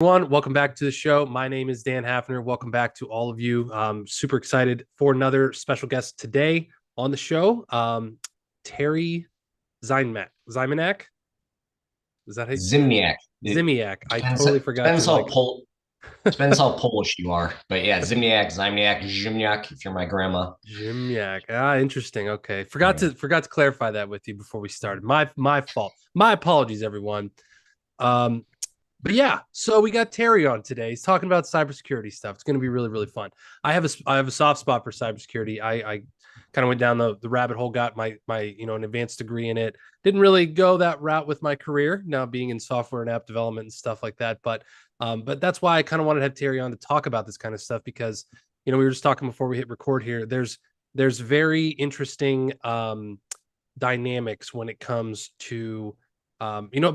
Everyone, welcome back to the show. My name is Dan Hafner. Welcome back to all of you. Super excited for another special guest today on the show. Terry Ziemniak. Is that how Ziemniak. It Ziemniak? I depends totally forgot depends to how like. Polish you are. But yeah, Ziemniak, Ziemniak, if you're my grandma. Ziemniak. Interesting. Okay. Forgot Yeah. to forgot to clarify that with you before we started. My fault. My apologies, everyone. Um, But yeah, so we got Terry on today. He's talking about cybersecurity stuff. It's going to be really, really fun. I have a soft spot for cybersecurity. I kind of went down the rabbit hole, got my an advanced degree in it. Didn't really go that route with my career, now being in software and app development and stuff like that. But that's why I kind of wanted to have Terry on to talk about this kind of stuff because we were just talking before we hit record here. There's very interesting dynamics when it comes to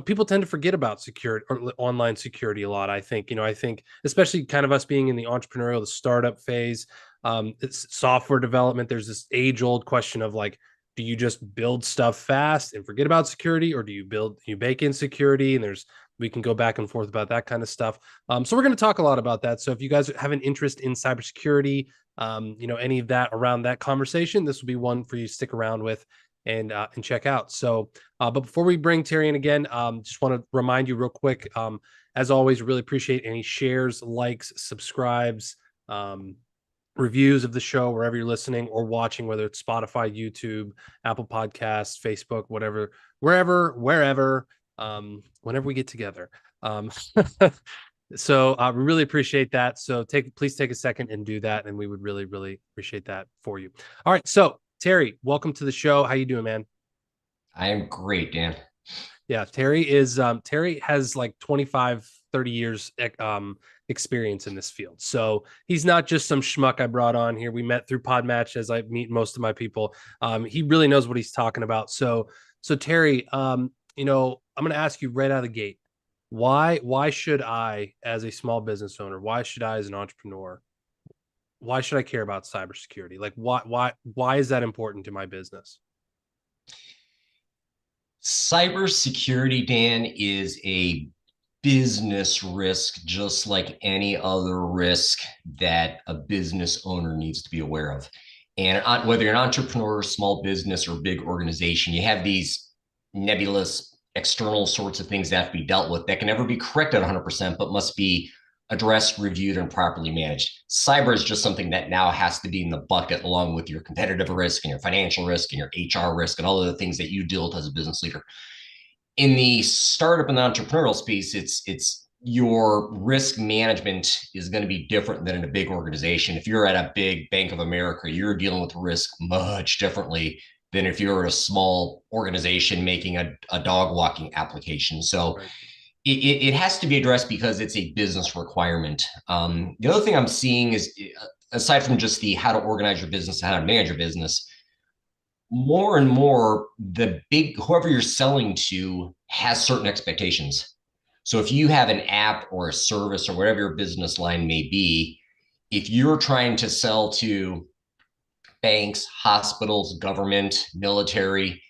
people tend to forget about security or online security a lot. I think especially kind of us being in the entrepreneurial, the startup phase, it's software development. There's this age old question of like, do you just build stuff fast and forget about security, or do you bake in security? And we can go back and forth about that kind of stuff. So we're going to talk a lot about that. So if you guys have an interest in cybersecurity, any of that around that conversation, this will be one for you to stick around with and check out. But before we bring Terry in again, just want to remind you real quick. As always, really appreciate any shares, likes, subscribes, reviews of the show wherever you're listening or watching, whether it's Spotify, YouTube, Apple Podcasts, Facebook, whatever, wherever, whenever we get together. Um, so we really appreciate that. So please take a second and do that, and we would really, really appreciate that for you. All right, so Terry, welcome to the show. How you doing, man? I am great, Dan. Yeah, Terry has like 25, 30 years experience in this field. So he's not just some schmuck I brought on here. We met through Podmatch, as I meet most of my people. He really knows what he's talking about. So Terry, I'm gonna ask you right out of the gate, why should I, as a small business owner, why should I as an entrepreneur, why should I care about cybersecurity? Like why is that important to my business? Cybersecurity, Dan, is a business risk just like any other risk that a business owner needs to be aware of. And whether you're an entrepreneur, small business, or big organization, you have these nebulous external sorts of things that have to be dealt with that can never be corrected 100%, but must be addressed, reviewed, and properly managed. Cyber is just something that now has to be in the bucket along with your competitive risk and your financial risk and your HR risk and all of the things that you deal with as a business leader. In the startup and the entrepreneurial space, it's your risk management is going to be different than in a big organization. If you're at a big Bank of America, you're dealing with risk much differently than if you're a small organization making a dog walking application. So Right. it has to be addressed because it's a business requirement. The other thing I'm seeing is, aside from just the how to organize your business, how to manage your business, more and more the big whoever you're selling to has certain expectations. So if you have an app or a service or whatever your business line may be, if you're trying to sell to banks, hospitals, government, military,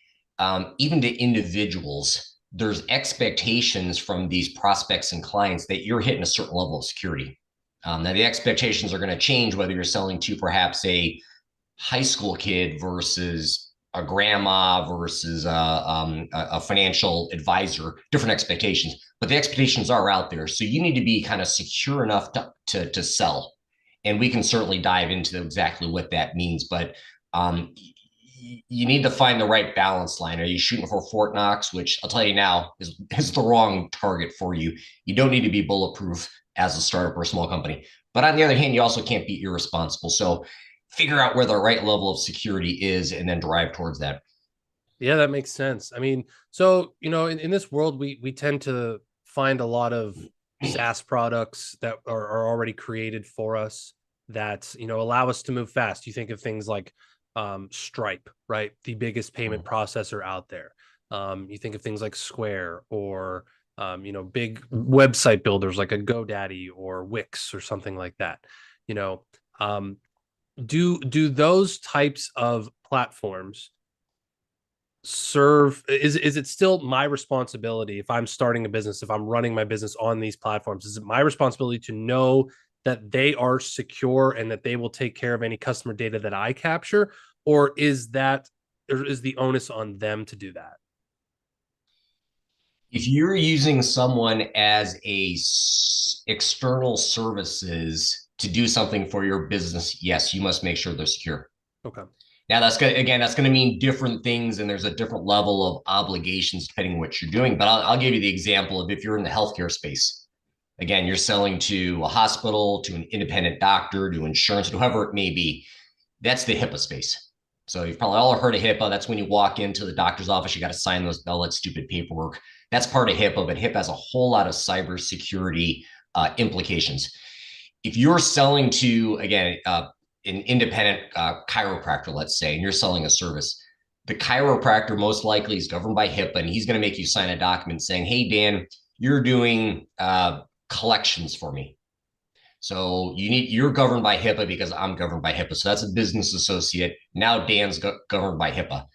even to individuals, there's expectations from these prospects and clients that you're hitting a certain level of security. Now, the expectations are going to change whether you're selling to perhaps a high school kid versus a grandma versus a financial advisor, different expectations, but the expectations are out there. So you need to be kind of secure enough to sell. And we can certainly dive into exactly what that means, but um, you need to find the right balance line. Are you shooting for Fort Knox, which I'll tell you now is the wrong target for you? You don't need to be bulletproof as a startup or a small company. But on the other hand, you also can't be irresponsible. So figure out where the right level of security is and then drive towards that. Yeah, that makes sense. I mean, so in this world, we tend to find a lot of SaaS products that are already created for us that allow us to move fast. You think of things like Stripe, right? The biggest payment processor out there. You think of things like Square or big website builders like a GoDaddy or Wix or something like that. You know, um, do those types of platforms serve is it still my responsibility if I'm starting a business, if I'm running my business on these platforms, is it my responsibility to know that they are secure and that they will take care of any customer data that I capture, or is the onus on them to do that? If you're using someone as external services to do something for your business, yes, you must make sure they're secure. Okay. Now that's going to mean different things, and there's a different level of obligations depending on what you're doing. But I'll give you the example of if you're in the healthcare space. Again, you're selling to a hospital, to an independent doctor, to insurance, whoever it may be. That's the HIPAA space. So you've probably all heard of HIPAA. That's when you walk into the doctor's office, you got to sign all that stupid paperwork. That's part of HIPAA, but HIPAA has a whole lot of cybersecurity implications. If you're selling to, again, an independent chiropractor, let's say, and you're selling a service, the chiropractor most likely is governed by HIPAA, and he's going to make you sign a document saying, hey, Dan, you're doing collections for me. So you're governed by HIPAA because I'm governed by HIPAA. So that's a business associate. Now Dan's governed by HIPAA.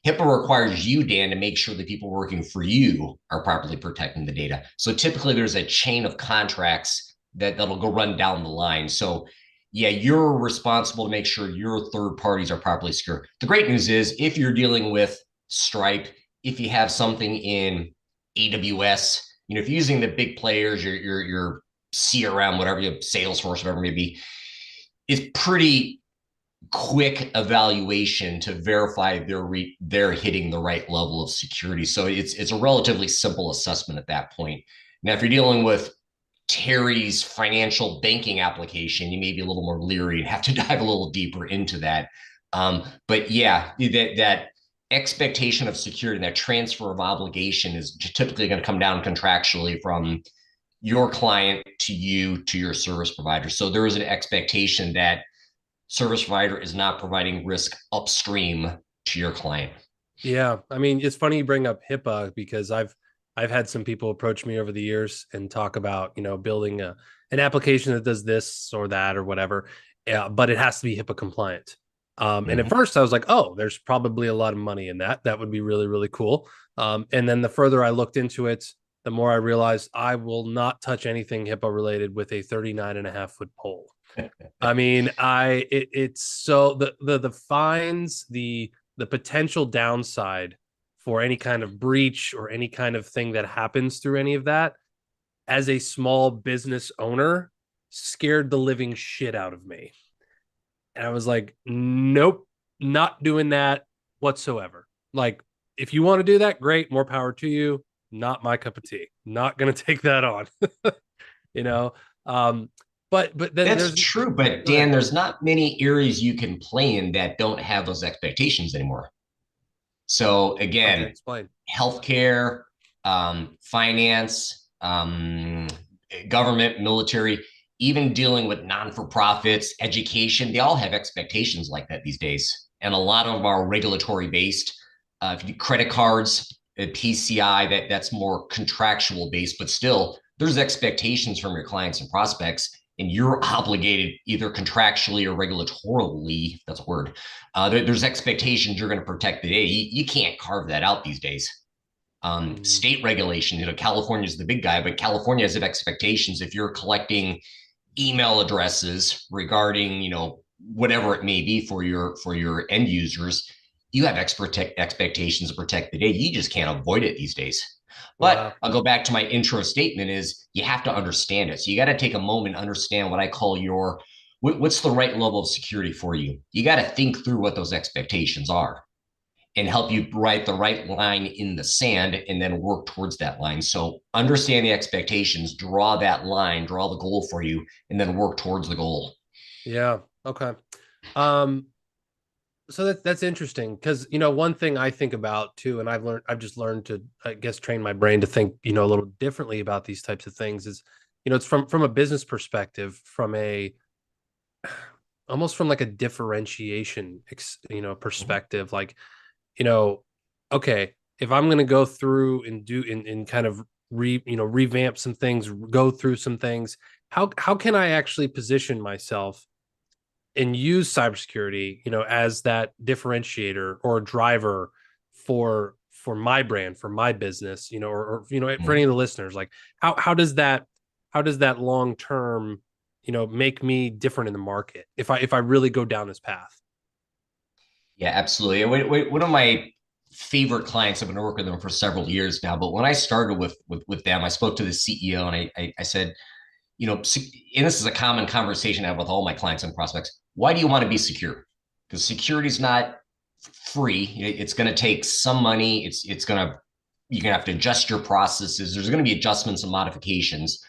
HIPAA requires you, Dan, to make sure the people working for you are properly protecting the data. So typically there's a chain of contracts that'll go run down the line. So yeah, you're responsible to make sure your third parties are properly secure. The great news is if you're dealing with Stripe, if you have something in AWS, if you're using the big players, your CRM, whatever you have, Salesforce, whatever it may be, is pretty quick evaluation to verify they're hitting the right level of security. So it's a relatively simple assessment at that point. Now, if you're dealing with Terry's financial banking application, you may be a little more leery and have to dive a little deeper into that. But yeah, that expectation of security and that transfer of obligation is typically going to come down contractually from your client to you to your service provider. So there is an expectation that service provider is not providing risk upstream to your client. Yeah, I mean, it's funny you bring up HIPAA because I've had some people approach me over the years and talk about building an application that does this or that or whatever, but it has to be HIPAA compliant. And at first I was like, oh, there's probably a lot of money in that. That would be really, really cool. And then the further I looked into it, the more I realized I will not touch anything HIPAA related with a 39.5-foot pole. I mean, it's so the fines, the potential downside for any kind of breach or any kind of thing that happens through any of that, as a small business owner, scared the living shit out of me. And I was like, nope, not doing that whatsoever. Like, if you want to do that, great, more power to you. Not my cup of tea. Not going to take that on. you know, um, but then That's there's true, but go ahead. Dan, there's not many areas you can play in that don't have those expectations anymore. So Okay, again, explain. healthcare, finance, government, military, even dealing with non-for-profits, education, they all have expectations like that these days. And a lot of them are regulatory based. If you do credit cards, PCI, that's more contractual based, but still there's expectations from your clients and prospects, and you're obligated either contractually or regulatorily, if that's a word. There's expectations you're going to protect the data. You can't carve that out these days. State regulation, California is the big guy, but California has expectations. If you're collecting email addresses regarding, whatever it may be for your end users, you have expectations to protect the data. You just can't avoid it these days. But Wow. I'll go back to my intro statement is you have to understand it. So you got to take a moment, understand what I call what's the right level of security for you. You got to think through what those expectations are and help you write the right line in the sand and then work towards that line. So understand the expectations, draw that line, draw the goal for you, and then work towards the goal. Yeah. Okay. Um, so that's interesting because one thing I think about too, and I've just learned to, I guess, train my brain to think a little differently about these types of things. Is it's from a business perspective, from a almost from like a differentiation perspective. Like, okay, if I'm going to go through and do and kind of revamp some things, go through some things, how can I actually position myself and use cybersecurity, as that differentiator or driver for my brand, for my business, or for any of the listeners, like how does that long term, make me different in the market if I really go down this path? Yeah, absolutely. One of my favorite clients, I've been working with them for several years now, but when I started with them, I spoke to the CEO and I said, and this is a common conversation I have with all my clients and prospects. Why do you want to be secure? Because security is not free. It's going to take some money. You're going to have to adjust your processes. There's going to be adjustments and modifications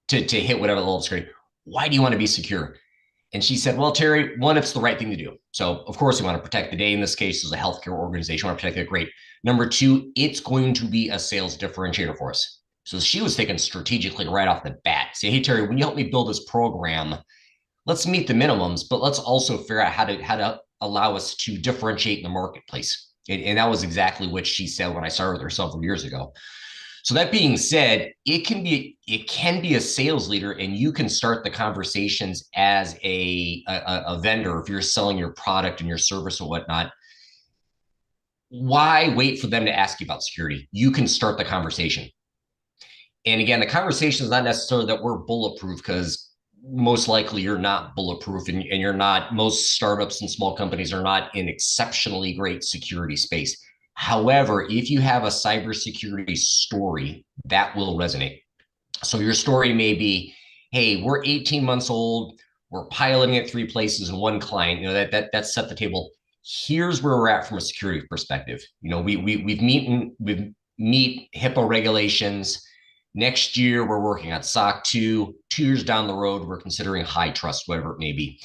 to hit whatever level of security. Why do you want to be secure? And she said, well, Terry, one, it's the right thing to do. So, of course, we want to protect the day. In this case, as a healthcare organization, we want to protect it. Great. Number two, it's going to be a sales differentiator for us. So she was thinking strategically right off the bat. Say, hey, Terry, when you help me build this program, let's meet the minimums, but let's also figure out how to allow us to differentiate in the marketplace. And that was exactly what she said when I started with her several years ago. So that being said, it can be a sales leader, and you can start the conversations as a vendor if you're selling your product and your service or whatnot. Why wait for them to ask you about security? You can start the conversation. And again, the conversation is not necessarily that we're bulletproof, because most likely you're not bulletproof, and you're not. Most startups and small companies are not in exceptionally great security space. However, if you have a cybersecurity story, that will resonate. So your story may be, hey, we're 18 months old, we're piloting at 3 places and 1 client. That set the table. Here's where we're at from a security perspective. We've meet HIPAA regulations. Next year, we're working on SOC 2. 2 years down the road, we're considering high trust, whatever it may be.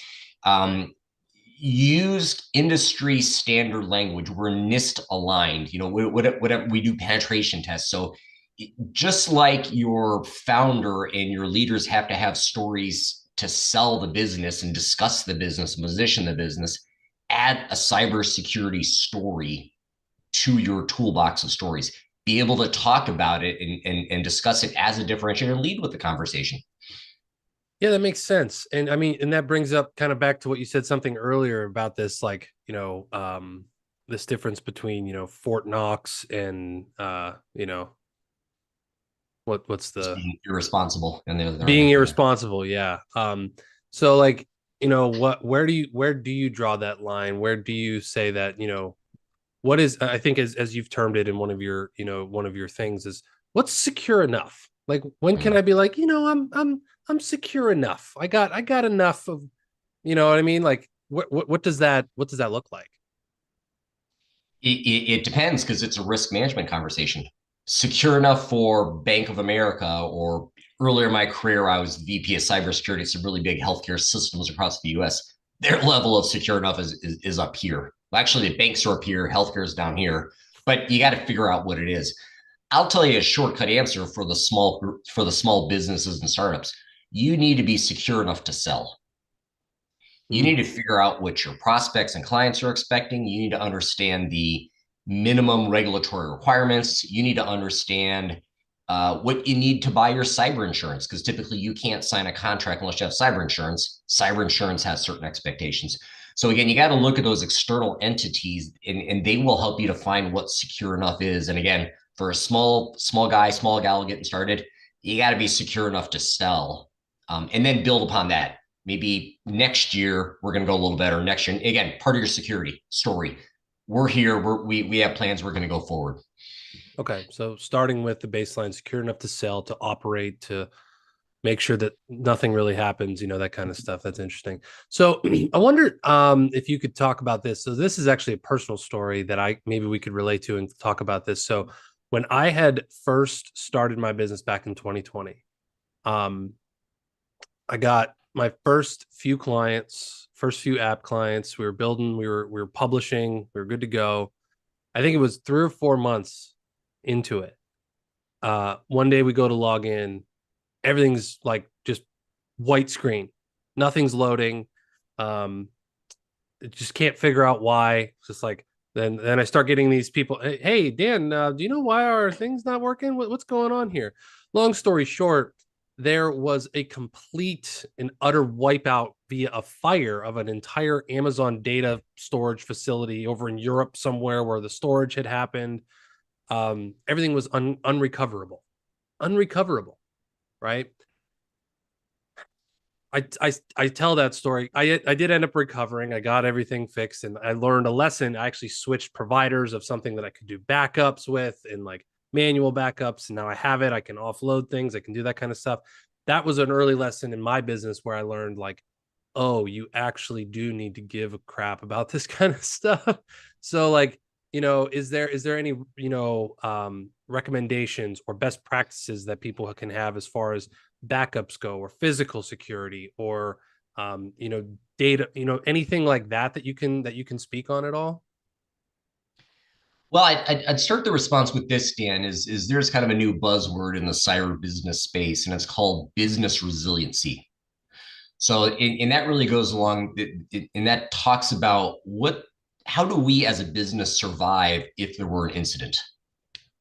Use industry standard language. We're NIST aligned. Whatever we do penetration tests. So just like your founder and your leaders have to have stories to sell the business and discuss the business, position the business, add a cybersecurity story to your toolbox of stories. Be able to talk about it and discuss it as a differentiator, lead with the conversation. Yeah, that makes sense. And I mean, and that brings up kind of back to what you said something earlier about this, like, this difference between, Fort Knox and, what's Just the being irresponsible and the other being end. Yeah. irresponsible. Yeah. So like, where do you draw that line? Where do you say that, what is, I think as you've termed it in one of your things is, what's secure enough? Like, when can I be like, I'm secure enough. I got enough of, you know what I mean? Like, what does that look like? It depends, because it's a risk management conversation. Secure enough for Bank of America, or earlier in my career, I was VP of cybersecurity at some really big healthcare systems across the US. Their level of secure enough is up here. Well, actually, the banks are up here, healthcare is down here, but you got to figure out what it is. I'll tell you a shortcut answer for the small businesses and startups. You need to be secure enough to sell. You need Mm. to figure out what your prospects and clients are expecting. You need to understand the minimum regulatory requirements. You need to understand what you need to buy your cyber insurance, because typically you can't sign a contract unless you have cyber insurance. Cyber insurance has certain expectations. So again, you got to look at those external entities, and they will help you to find what secure enough is. And again, for a small guy, small gal getting started, you got to be secure enough to sell, and then build upon that. Maybe next year we're going to go a little better. Next year, again, part of your security story. We're here. We have plans. We're going to go forward. Okay, so starting with the baseline, secure enough to sell, to operate, to make sure that nothing really happens, that kind of stuff. That's interesting. So I wonder if you could talk about this. So this is actually a personal story that maybe we could relate to and talk about this. So when I had first started my business back in 2020, um, I got my first few clients, first few app clients. We were building, we were publishing, we were good to go. I think it was 3 or 4 months into it. One day we go to log in, everything's like just white screen, nothing's loading. Um, just can't figure out why. It's just like, then I start getting these people. Hey Dan, do you know why our thing's not working? What's going on here? Long story short, there was a complete and utter wipeout via a fire of an entire Amazon data storage facility over in Europe somewhere where the storage had happened. Everything was unrecoverable, right? I tell that story. I did end up recovering. I got everything fixed, and I learned a lesson. I actually switched providers of something that I could do backups with, and like manual backups. And now I have it. I can offload things. I can do that kind of stuff. That was an early lesson in my business where I learned like, oh, you actually do need to give a crap about this kind of stuff. So like, is there any recommendations or best practices that people can have as far as backups go, or physical security, or data, anything like that you can speak on at all? Well, I'd start the response with this, Dan. Is there's kind of a new buzzword in the cyber business space, and it's called business resiliency. So, and that really goes along, and that talks about how do we as a business survive if there were an incident,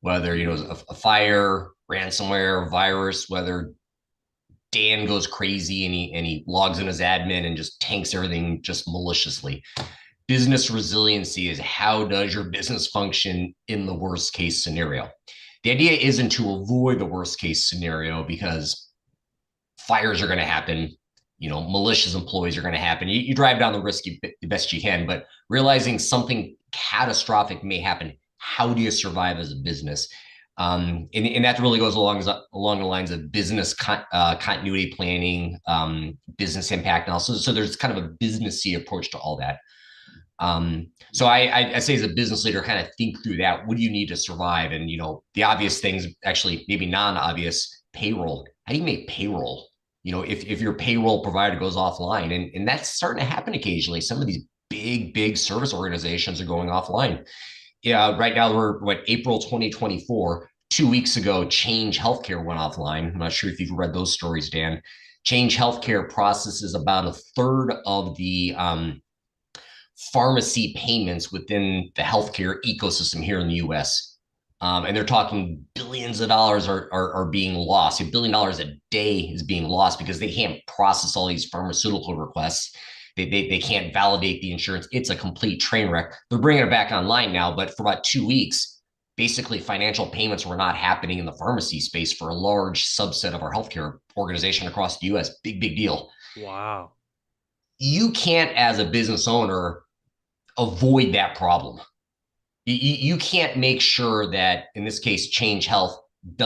whether a fire, ransomware, virus, whether Dan goes crazy and he logs in as admin and just tanks everything just maliciously. Business resiliency is how does your business function in the worst case scenario. The idea isn't to avoid the worst case scenario because fires are going to happen, malicious employees are going to happen. You drive down the risk the best you can, but realizing something catastrophic may happen, how do you survive as a business? And that really goes along the lines of business continuity planning, business impact analysis. So there's kind of a businessy approach to all that. So I say as a business leader, kind of think through that. What do you need to survive? And the obvious things, actually maybe non-obvious, payroll. How do you make payroll? If your payroll provider goes offline, and that's starting to happen occasionally. Some of these big service organizations are going offline. Yeah, right now we're April 2024. 2 weeks ago, Change Healthcare went offline. I'm not sure if you've read those stories, Dan. Change Healthcare processes about a third of the pharmacy payments within the healthcare ecosystem here in the US. And they're talking billions of dollars are being lost. $1 billion a day is being lost because they can't process all these pharmaceutical requests. They can't validate the insurance. It's a complete train wreck. They're bringing it back online now, but for about 2 weeks, basically financial payments were not happening in the pharmacy space for a large subset of our healthcare organization across the US. Big deal. Wow. You can't, as a business owner, avoid that problem. You can't make sure that, in this case, Change Health they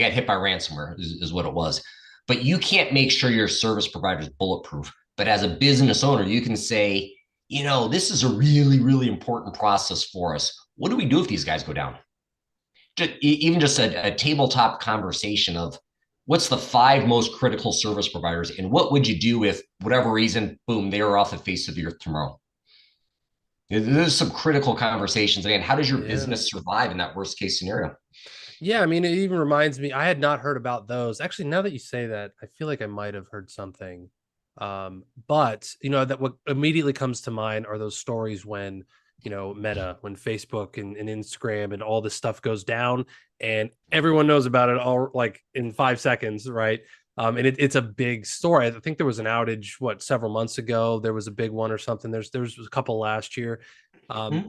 got hit by ransomware is what it was. But you can't make sure your service provider is bulletproof. But as a business owner, you can say, this is a really important process for us. What do we do if these guys go down? Even just a tabletop conversation of what's the 5 most critical service providers, and what would you do if, whatever reason, boom, they are off the face of the earth tomorrow? There's some critical conversations. Again, how does your Yeah. business survive in that worst case scenario? Yeah, I mean, it even reminds me, I had not heard about those. Actually, now that you say that, I feel like I might have heard something. But that what immediately comes to mind are those stories when, Meta, when Facebook and Instagram and all this stuff goes down and everyone knows about it all like in 5 seconds, right? And it's a big story. I think there was an outage, several months ago. There was a big one or something. There was a couple last year.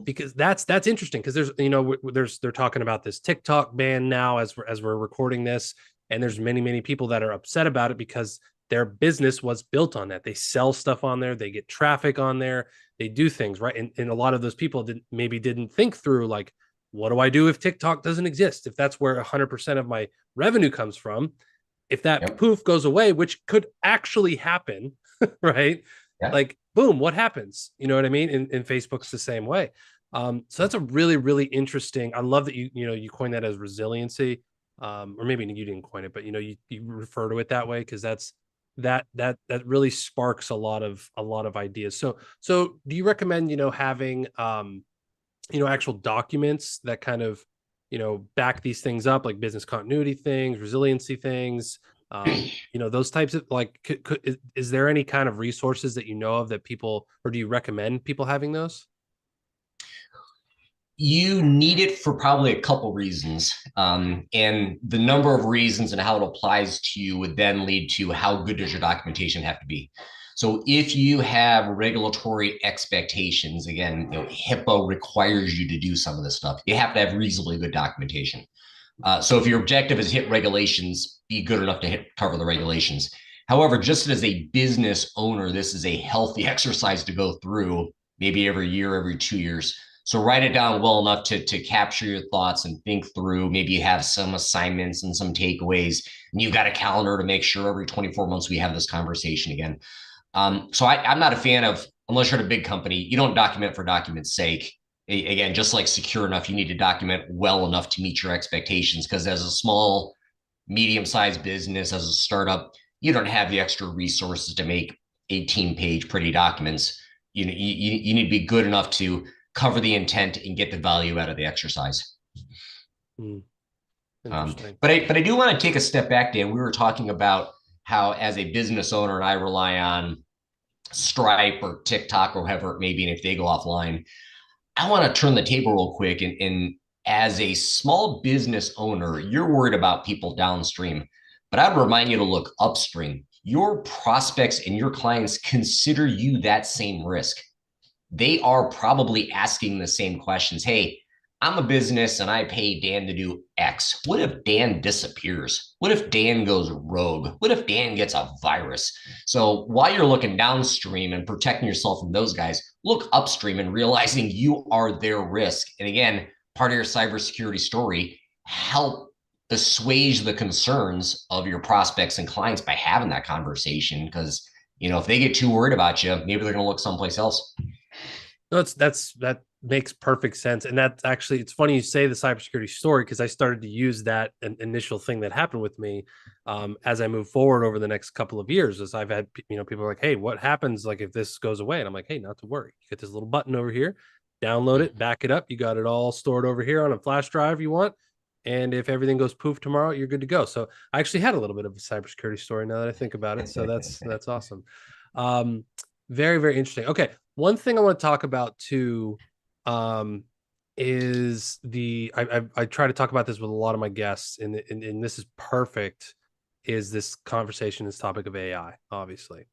Because that's interesting because they're talking about this TikTok ban now as we're recording this, and there's many people that are upset about it because their business was built on that. They sell stuff on there, they get traffic on there, they do things right, and a lot of those people didn't think through like, what do I do if TikTok doesn't exist? If that's where 100% of my revenue comes from, if that Yep. poof goes away, which could actually happen, right? Yeah. Like, boom, what happens? You know what I mean? And Facebook's the same way. So that's a really interesting. I love that you coined that as resiliency, or maybe you didn't coin it, but you refer to it that way because that really sparks a lot of ideas. So do you recommend having actual documents that kind of back these things up, like business continuity things, resiliency things, those types of like, is there any kind of resources that of that people, or do you recommend people having those? You need it for probably a couple reasons. And the number of reasons and how it applies to you would then lead to how good does your documentation have to be. So if you have regulatory expectations, again, HIPAA requires you to do some of this stuff. You have to have reasonably good documentation. So if your objective is hit regulations, be good enough to cover the regulations. However, just as a business owner, this is a healthy exercise to go through, maybe every year, every 2 years. So write it down well enough to capture your thoughts and think through. Maybe you have some assignments and some takeaways, and you've got a calendar to make sure every 24 months we have this conversation again. So I'm not a fan of, unless you're at a big company, you don't document for document's sake. Again, just like secure enough, you need to document well enough to meet your expectations. Because as a small, medium-sized business, as a startup, you don't have the extra resources to make 18-page pretty documents. You need to be good enough to cover the intent and get the value out of the exercise. Hmm. But I do want to take a step back, Dan. We were talking about how, as a business owner, and I rely on Stripe or TikTok or whatever it may be, and if they go offline, I want to turn the table real quick. And as a small business owner, you're worried about people downstream, but I'd remind you to look upstream. Your prospects and your clients consider you that same risk. They are probably asking the same questions. Hey, I'm a business and I pay Dan to do X. What if Dan disappears? What if Dan goes rogue? What if Dan gets a virus? So while you're looking downstream and protecting yourself from those guys, look upstream and realizing you are their risk. And again, part of your cybersecurity story, help assuage the concerns of your prospects and clients by having that conversation. Because, if they get too worried about you, maybe they're going to look someplace else. No, that makes perfect sense. And that's actually, it's funny you say the cybersecurity story, because I started to use that initial thing that happened with me as I move forward over the next couple of years. As I've had, people are like, hey, what happens like if this goes away? And I'm like, hey, not to worry. You get this little button over here, download it, back it up. You got it all stored over here on a flash drive you want. And if everything goes poof tomorrow, you're good to go. So I actually had a little bit of a cybersecurity story now that I think about it. So that's awesome. Very, very interesting. Okay. One thing I want to talk about too is I try to talk about this with a lot of my guests, and this is perfect, is this conversation, this topic of AI, obviously.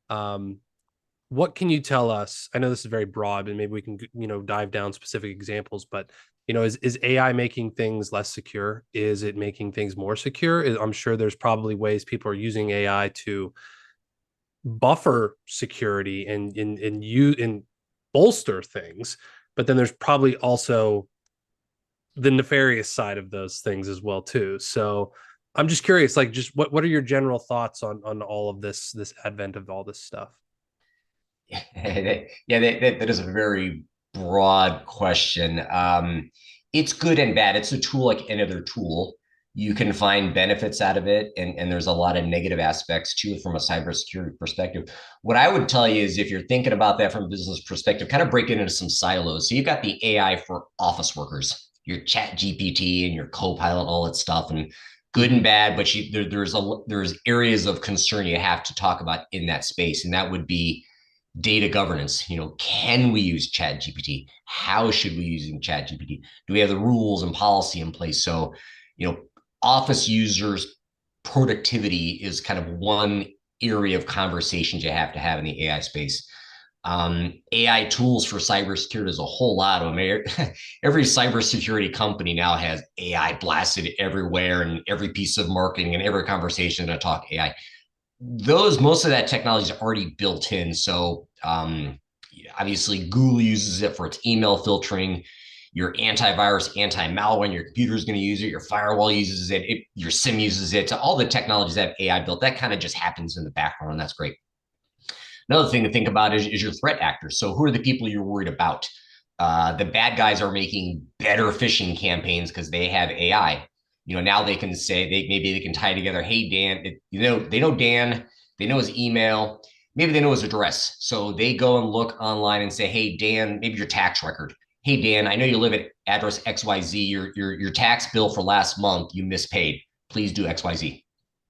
What can you tell us? I know this is very broad, and maybe we can, dive down specific examples, but is AI making things less secure? Is it making things more secure? I'm sure there's probably ways people are using AI to buffer security and bolster things, but then there's probably also the nefarious side of those things as well too. So I'm just curious, like, just what are your general thoughts on all of this advent of all this stuff? Yeah, that is a very broad question. It's good and bad. It's a tool like any other tool. You can find benefits out of it, and there's a lot of negative aspects to it from a cybersecurity perspective. What I would tell you is, if you're thinking about that from a business perspective, kind of break it into some silos. So you've got the AI for office workers, your Chat GPT and your Copilot, all that stuff, and good and bad. But there's areas of concern you have to talk about in that space, and that would be data governance. Can we use Chat GPT? How should we be using Chat GPT? Do we have the rules and policy in place? So, office users productivity is kind of one area of conversations you have to have in the AI space. AI tools for cybersecurity is a whole lot of them. Every cybersecurity company now has AI blasted everywhere, and every piece of marketing and every conversation to talk AI. Most of that technology is already built in. So obviously Google uses it for its email filtering. Your antivirus, anti-malware, your computer is going to use it. Your firewall uses it. Your SIM uses it. So all the technologies that have AI built, that kind of just happens in the background. And that's great. Another thing to think about is your threat actors. So who are the people you're worried about? The bad guys are making better phishing campaigns because they have AI. Now they can say, maybe they can tie together, hey, Dan, they know Dan, they know his email, maybe they know his address. So they go and look online and say, hey, Dan, maybe your tax record. Hey, Dan, I know you live at address XYZ. Your tax bill for last month, you mispaid. Please do XYZ.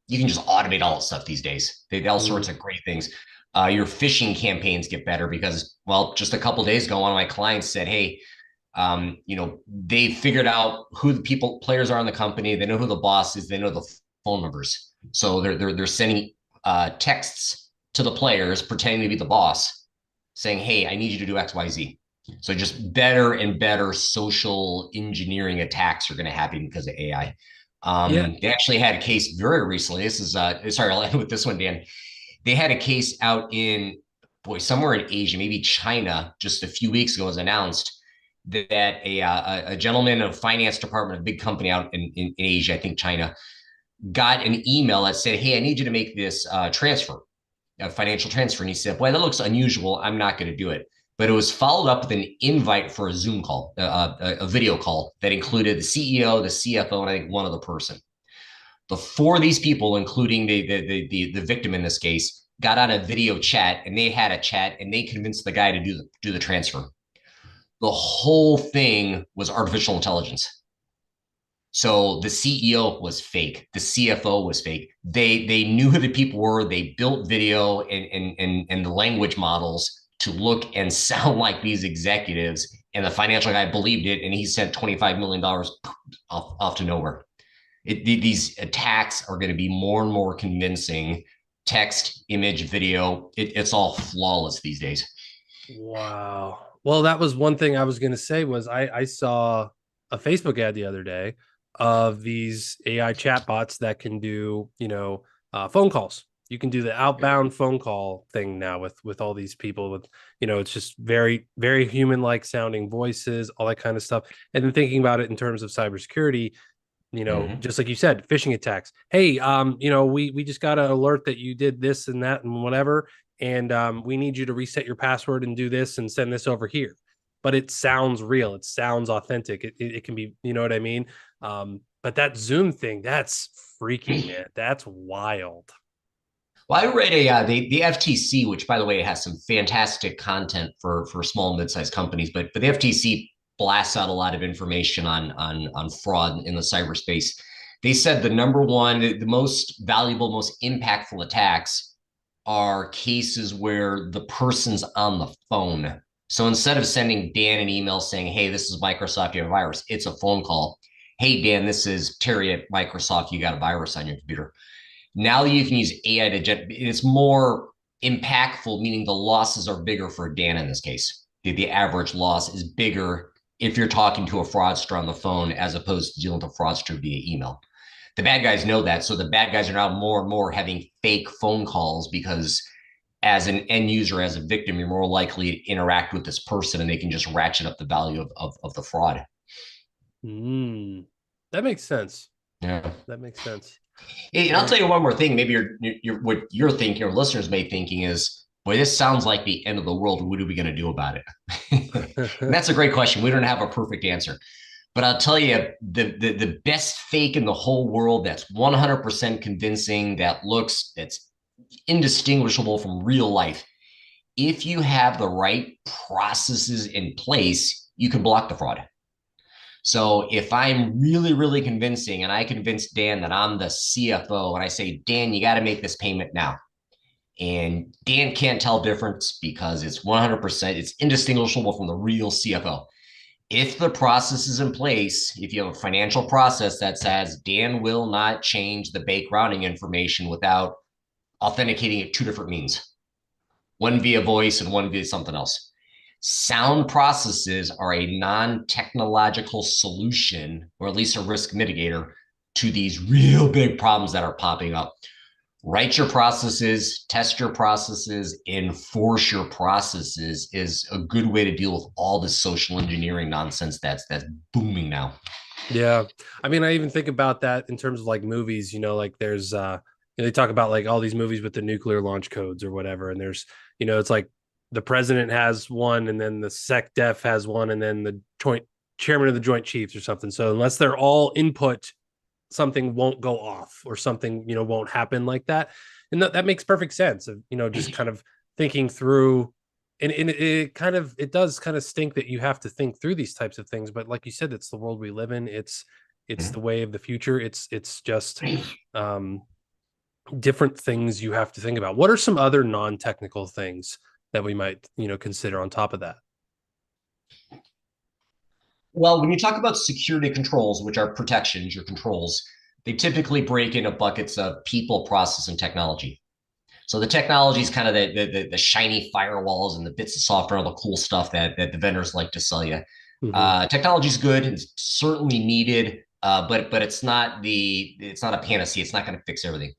You can just automate all that stuff these days. They all sorts of great things. Your phishing campaigns get better because, well, just a couple of days ago, one of my clients said, hey, They figured out who the players are in the company. They know who the boss is. They know the phone numbers. So they're sending texts to the players pretending to be the boss, saying, "Hey, I need you to do X, Y, Z." So just better and better social engineering attacks are going to happen because of AI. Yeah. They actually had a case very recently. This is sorry, I'll end with this one, Dan. They had a case out in somewhere in Asia, maybe China, just a few weeks ago. Was announced that a gentleman of finance department, a big company out in Asia, I think China, got an email that said, "Hey, I need you to make this transfer, a financial transfer." And he said, "Boy, that looks unusual. I'm not going to do it." But it was followed up with an invite for a Zoom call, a video call that included the CEO, the CFO, and I think one other person. The four of these people, including the victim in this case, got on a video chat, and they had a chat, and they convinced the guy to do the transfer. The whole thing was artificial intelligence. So the CEO was fake. The CFO was fake. They knew who the people were. They built video and the language models to look and sound like these executives. And the financial guy believed it, and he sent $25 million off to nowhere. These attacks are going to be more and more convincing. Text, image, video, it's all flawless these days. Wow. Well, that was one thing I was going to say was I saw a Facebook ad the other day of these AI chatbots that can do, phone calls. You can do the outbound phone call thing now with all these people with, it's just very, very human like sounding voices, all that kind of stuff. And then thinking about it in terms of cybersecurity, Mm-hmm. just like you said, phishing attacks. Hey, we just got an alert that you did this and that and whatever, and we need you to reset your password and do this and send this over here. But it sounds real. It sounds authentic. It can be, you know what I mean? But that Zoom thing, that's freaky, man. That's wild. Well, I read the FTC, which by the way has some fantastic content for small and mid-sized companies, but the FTC blasts out a lot of information on fraud in the cyberspace. They said the number one, the most valuable, most impactful attacks are cases where the person's on the phone. So instead of sending Dan an email saying, "Hey, this is Microsoft, you have a virus," it's a phone call. "Hey, Dan, this is Terry at Microsoft, you got a virus on your computer." Now you can use AI it's more impactful, meaning the losses are bigger for Dan in this case. The average loss is bigger if you're talking to a fraudster on the phone as opposed to dealing with a fraudster via email. The bad guys know that. So the bad guys are now more and more having fake phone calls because as an end user, as a victim, you're more likely to interact with this person and they can just ratchet up the value of the fraud. Mm, that makes sense. Yeah. That makes sense. And I'll tell you one more thing. Maybe what you're thinking, or listeners may thinking is, boy, this sounds like the end of the world. What are we going to do about it? And that's a great question. We don't have a perfect answer. But I'll tell you, the best fake in the whole world that's 100% convincing, that's indistinguishable from real life. If you have the right processes in place, you can block the fraud. So if I'm really, really convincing and I convince Dan that I'm the CFO and I say, "Dan, you got to make this payment now." And Dan can't tell difference because it's 100%, it's indistinguishable from the real CFO. If the process is in place, if you have a financial process that says Dan will not change the bank routing information without authenticating it two different means, one via voice and one via something else. Sound processes are a non-technological solution, or at least a risk mitigator, to these real big problems that are popping up. Write your processes, test your processes, enforce your processes is a good way to deal with all this social engineering nonsense that's booming now. Yeah. I mean, I even think about that in terms of like movies, like there's they talk about like all these movies with the nuclear launch codes or whatever. And there's, it's like the president has one and then the SecDef has one and then the joint chairman of the Joint Chiefs or something. So unless they're all input, something won't go off or something, won't happen like that. And that makes perfect sense of, just kind of thinking through and it does kind of stink that you have to think through these types of things, but like you said, it's the world we live in. It's the way of the future. It's just um different things you have to think about. What are some other non-technical things that we might consider on top of that? Well, when you talk about security controls, which are protections, your controls, they typically break into buckets of people, process, and technology. So the technology is kind of the shiny firewalls and the bits of software, all the cool stuff that the vendors like to sell you. Mm-hmm. Technology is good; it's certainly needed, but it's not a panacea. It's not going to fix everything.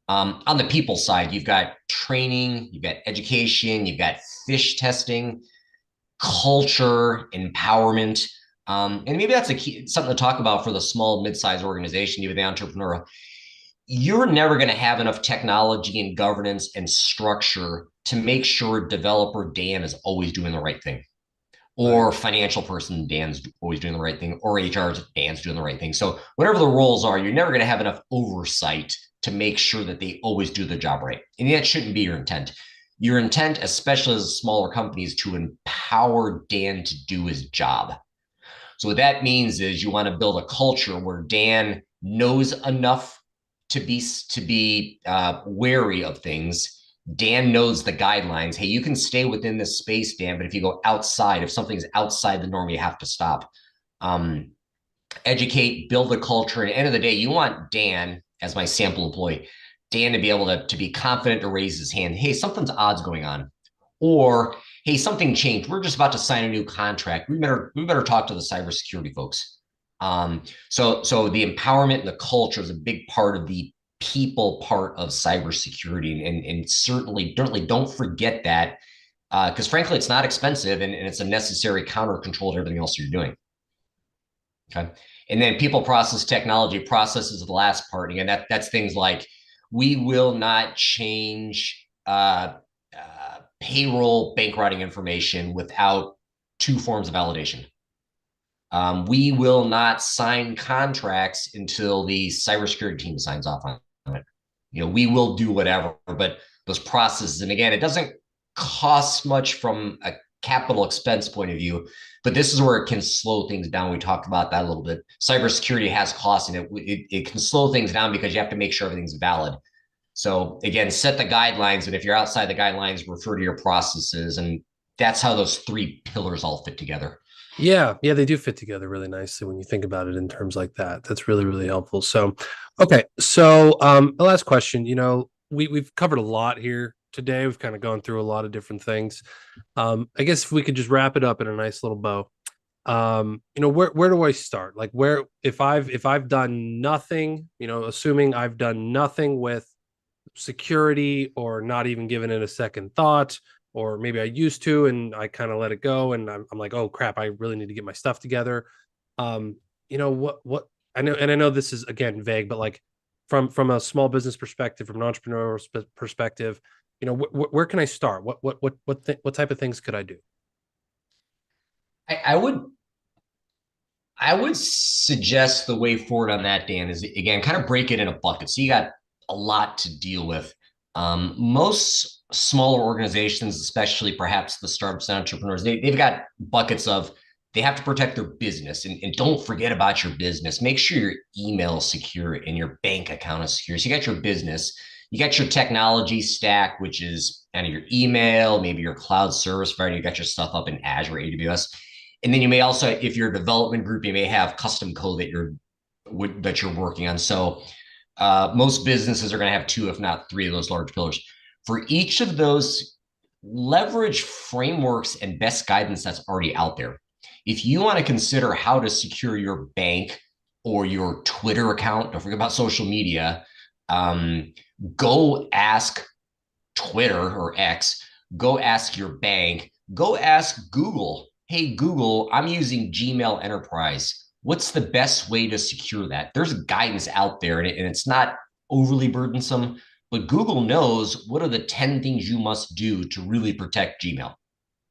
On the people side, you've got training, you've got education, you've got fish testing, culture, empowerment. And maybe that's something to talk about for the small, mid-sized organization, even the entrepreneur. You're never going to have enough technology and governance and structure to make sure developer Dan is always doing the right thing, Right. or financial person Dan's always doing the right thing, or HR Dan's doing the right thing. So whatever the roles are, you're never going to have enough oversight to make sure that they always do the job right. And that shouldn't be your intent. Your intent, especially as smaller companies, to empower Dan to do his job. So what that means is you want to build a culture where Dan knows enough to be wary of things. Dan knows the guidelines. Hey, you can stay within this space, Dan, but if you go outside, if something's outside the norm, you have to stop. Um, Educate, build a culture. And at the end of the day, you want Dan as my sample employee, Dan to be able to be confident to raise his hand. Hey, something's odd's going on. Or, hey, something changed. We're just about to sign a new contract. We better talk to the cybersecurity folks. So the empowerment and the culture is a big part of the people part of cybersecurity, and certainly don't forget that, because frankly, it's not expensive, and it's a necessary counter control to everything else you're doing. Okay. And then people, process, technology. Process is the last part. And again, that's things like we will not change payroll bank routing information without two forms of validation. We will not sign contracts until the cybersecurity team signs off on it. We will do whatever, but those processes, and again, it doesn't cost much from a capital expense point of view, but this is where it can slow things down. We talked about that a little bit. Cybersecurity has costs, and it can slow things down because you have to make sure everything's valid. So again, set the guidelines, and if you're outside the guidelines, refer to your processes, and that's how those three pillars all fit together. Yeah, yeah, they do fit together really nicely when you think about it in terms like that. That's really, really helpful. So, okay, so the last question, we've covered a lot here today. We've kind of gone through a lot of different things. I guess if we could just wrap it up in a nice little bow. Where do I start? Like where if I've done nothing, assuming I've done nothing with security or not even given it a second thought, or maybe I used to and I kind of let it go and I'm like, oh crap, I really need to get my stuff together. What I know this is again vague, but like from a small business perspective, from an entrepreneurial perspective, where can I start? What type of things could I do? I would suggest the way forward on that, Dan, is again kind of break it into buckets. So you got a lot to deal with. Most smaller organizations, especially perhaps the startups and entrepreneurs, they've got buckets of they have to protect their business, and don't forget about your business. Make sure your email is secure and your bank account is secure. So you got your business, you got your technology stack, which is kind of your email, maybe your cloud service provider. You got your stuff up in Azure, AWS. And then you may also, if you're a development group, you may have custom code that you're working on. So most businesses are going to have two, if not three, of those large pillars. For each of those, leverage frameworks and best guidance that's already out there. If you want to consider how to secure your bank or your Twitter account, don't forget about social media. Go ask Twitter or X. Go ask your bank. Go ask Google. Hey, Google, I'm using Gmail Enterprise. What's the best way to secure that? There's guidance out there, and it's not overly burdensome, but Google knows what are the 10 things you must do to really protect Gmail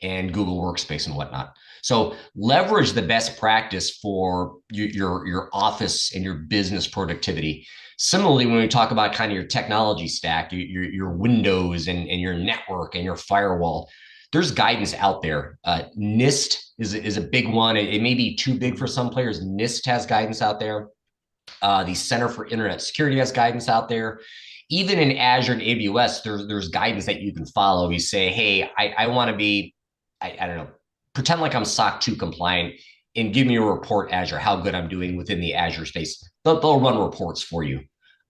and Google Workspace and whatnot. So leverage the best practice for your office and your business productivity. Similarly, when we talk about kind of your technology stack, your Windows and your network and your firewall, there's guidance out there. NIST is a big one. It may be too big for some players. NIST has guidance out there. The Center for Internet Security has guidance out there. Even in Azure and AWS, there's guidance that you can follow. You say, hey, I want to be, I don't know, pretend like I'm SOC 2 compliant. and give me a report, Azure, how good I'm doing within the Azure space. They'll run reports for you.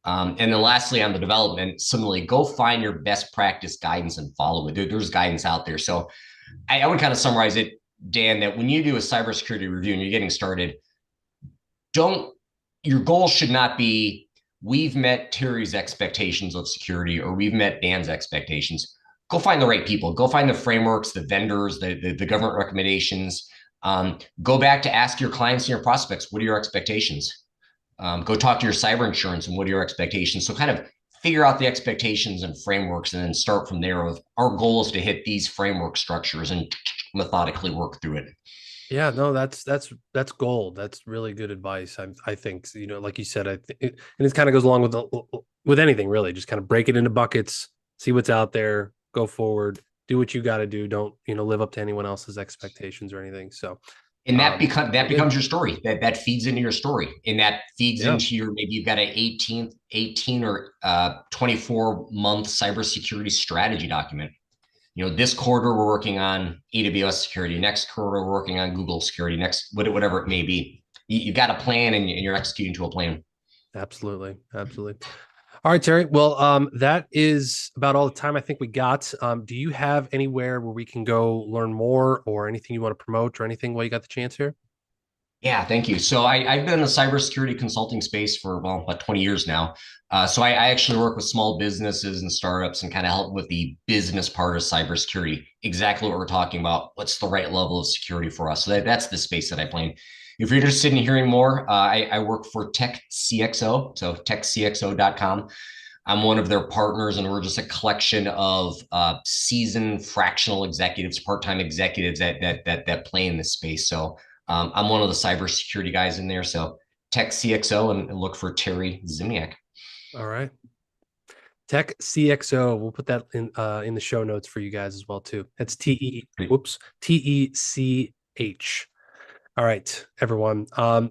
And then lastly, on the development, similarly, go find your best practice guidance and follow it. There's guidance out there. So I would kind of summarize it, Dan, that when you do a cybersecurity review and you're getting started, your goal should not be, we've met Terry's expectations of security or we've met Dan's expectations. Go find the right people. Go find the frameworks, the vendors, the government recommendations. Go back to ask your clients and your prospects, what are your expectations? Go talk to your cyber insurance and what are your expectations? So kind of figure out the expectations and frameworks and then start from there. Of our goal is to hit these framework structures and methodically work through it. Yeah, no, that's gold. That's really good advice. I think, like you said, and it kind of goes along with anything really. Just kind of break it into buckets, see what's out there, go forward, do what you got to do. Don't live up to anyone else's expectations or anything. So, and that becomes your story. That feeds into your story, and that feeds into your, maybe you've got an 18 or 24-month cybersecurity strategy document. This quarter we're working on AWS security. Next quarter we're working on Google security. Next, whatever it may be, you've got a plan and you're executing to a plan. Absolutely. All right, Terry. Well, that is about all the time I think we got. Do you have anywhere where we can go learn more, or anything you want to promote, or anything while you got the chance here? Yeah, thank you. So I've been in the cybersecurity consulting space for about 20 years now. So I actually work with small businesses and startups and kind of help with the business part of cybersecurity. Exactly what we're talking about. What's the right level of security for us? So that's the space that I play in. If you're interested in hearing more, I work for Tech CXO, so techcxo.com. I'm one of their partners, and we're just a collection of seasoned fractional executives, part-time executives that play in this space. So I'm one of the cybersecurity guys in there. So Tech CXO, and look for Terry Ziemniak. All right. Tech CXO. We'll put that in the show notes for you guys as well too. That's TECH. All right, everyone.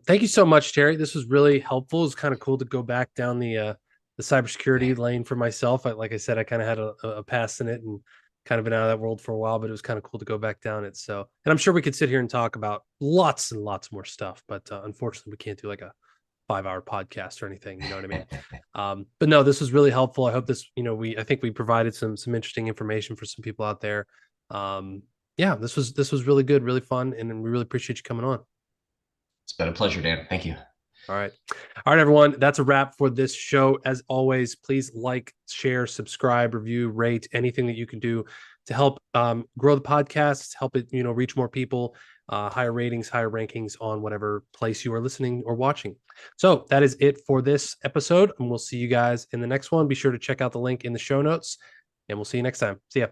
Thank you so much, Terry. This was really helpful. It's kind of cool to go back down the cybersecurity lane for myself. Like I said, I kind of had a past in it and kind of been out of that world for a while, but it was kind of cool to go back down it. So, and I'm sure we could sit here and talk about lots and lots more stuff, but unfortunately, we can't do like a 5-hour podcast or anything. You know what I mean? But no, this was really helpful. I hope this, I think we provided some interesting information for some people out there. Yeah, this was really good, really fun, and we really appreciate you coming on. It's been a pleasure, Dan. Thank you. All right, everyone. That's a wrap for this show. As always, please like, share, subscribe, review, rate, anything that you can do to help grow the podcast, help it reach more people, higher ratings, higher rankings on whatever place you are listening or watching. So that is it for this episode, and we'll see you guys in the next one. Be sure to check out the link in the show notes, and we'll see you next time. See ya.